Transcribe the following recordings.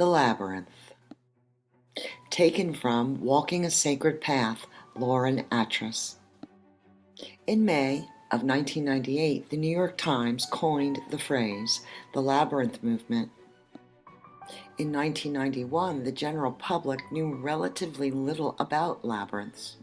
The Labyrinth. Taken from Walking a Sacred Path, Lauren Atras. In May of 1998, the New York Times coined the phrase, the Labyrinth movement. In 1991, the general public knew relatively little about labyrinths.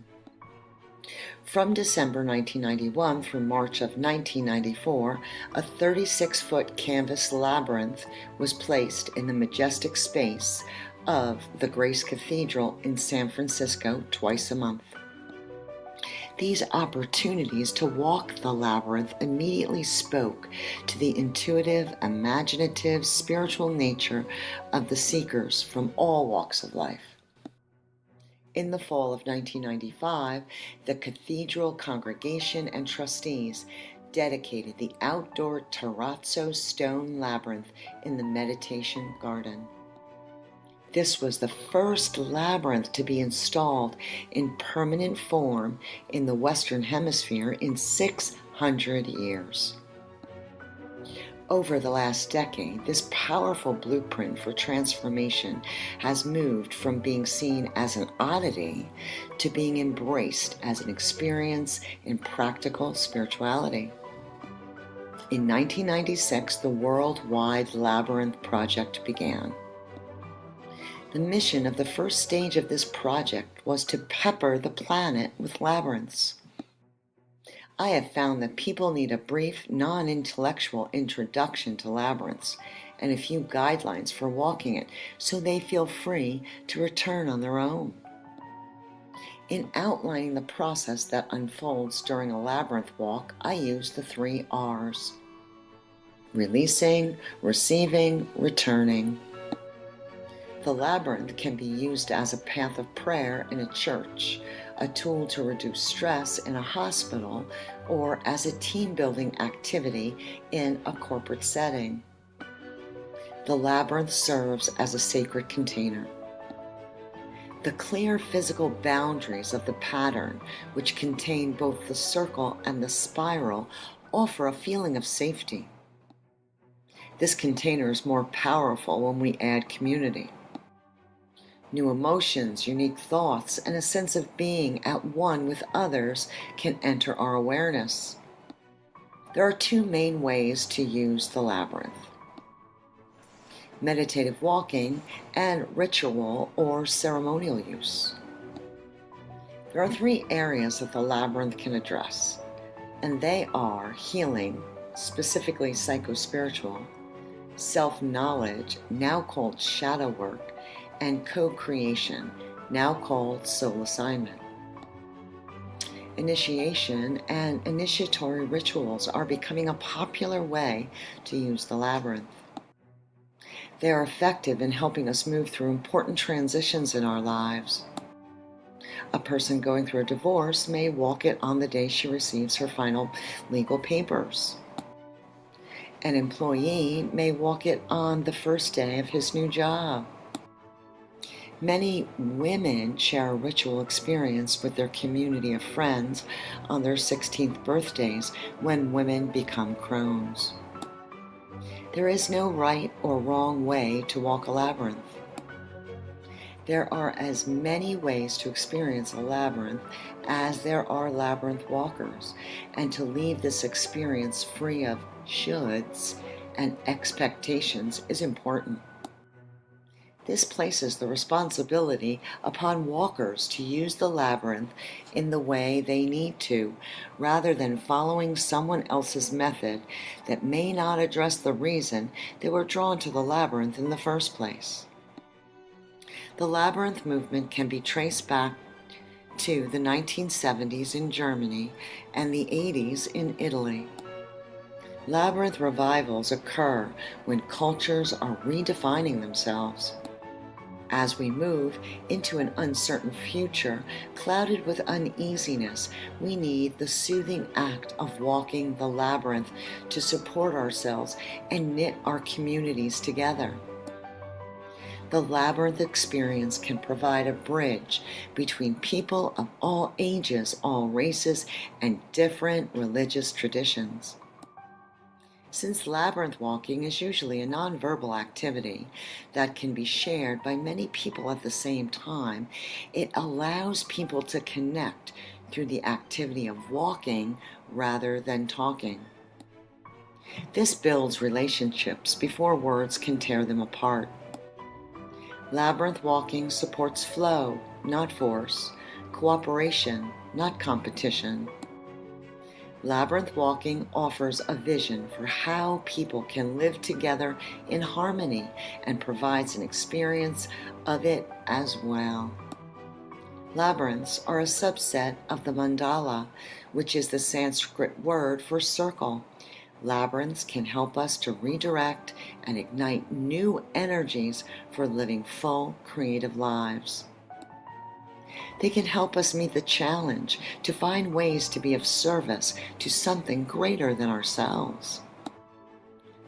From December 1991 through March of 1994, a 36-foot canvas labyrinth was placed in the majestic space of the Grace Cathedral in San Francisco twice a month. These opportunities to walk the labyrinth immediately spoke to the intuitive, imaginative, spiritual nature of the seekers from all walks of life. In the fall of 1995, the cathedral congregation and trustees dedicated the outdoor terrazzo stone labyrinth in the meditation garden. This was the first labyrinth to be installed in permanent form in the Western Hemisphere in 600 years. Over the last decade, this powerful blueprint for transformation has moved from being seen as an oddity to being embraced as an experience in practical spirituality. In 1996, the worldwide Labyrinth project began. The mission of the first stage of this project was to pepper the planet with labyrinths. I have found that people need a brief, non-intellectual introduction to labyrinths and a few guidelines for walking it so they feel free to return on their own. In outlining the process that unfolds during a labyrinth walk, I use the 3 R's: releasing, receiving, returning. The labyrinth can be used as a path of prayer in a church, a tool to reduce stress in a hospital, or as a team-building activity in a corporate setting. The labyrinth serves as a sacred container. The clear physical boundaries of the pattern, which contain both the circle and the spiral, offer a feeling of safety. This container is more powerful when we add community. New emotions, unique thoughts, and a sense of being at one with others can enter our awareness. There are 2 main ways to use the labyrinth: meditative walking and ritual or ceremonial use. There are 3 areas that the labyrinth can address, and they are healing, specifically psychospiritual, self-knowledge, now called shadow work, and co-creation, now called soul assignment. Initiation and initiatory rituals are becoming a popular way to use the labyrinth. They are effective in helping us move through important transitions in our lives. A person going through a divorce may walk it on the day she receives her final legal papers. An employee may walk it on the first day of his new job. Many women share a ritual experience with their community of friends on their 16th birthdays when women become crones. There is no right or wrong way to walk a labyrinth. There are as many ways to experience a labyrinth as there are labyrinth walkers, and to leave this experience free of shoulds and expectations is important. This places the responsibility upon walkers to use the labyrinth in the way they need to, rather than following someone else's method that may not address the reason they were drawn to the labyrinth in the first place. The labyrinth movement can be traced back to the 1970s in Germany and the 80s in Italy. Labyrinth revivals occur when cultures are redefining themselves. As we move into an uncertain future, clouded with uneasiness, we need the soothing act of walking the labyrinth to support ourselves and knit our communities together. The labyrinth experience can provide a bridge between people of all ages, all races, and different religious traditions. Since labyrinth walking is usually a nonverbal activity that can be shared by many people at the same time, it allows people to connect through the activity of walking rather than talking. This builds relationships before words can tear them apart. Labyrinth walking supports flow, not force, cooperation, not competition. Labyrinth walking offers a vision for how people can live together in harmony and provides an experience of it as well. Labyrinths are a subset of the mandala, which is the Sanskrit word for circle. Labyrinths can help us to redirect and ignite new energies for living full, creative lives. They can help us meet the challenge to find ways to be of service to something greater than ourselves.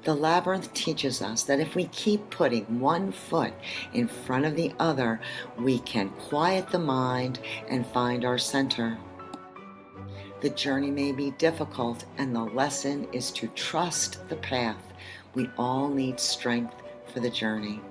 The labyrinth teaches us that if we keep putting one foot in front of the other, we can quiet the mind and find our center. The journey may be difficult, and the lesson is to trust the path. We all need strength for the journey.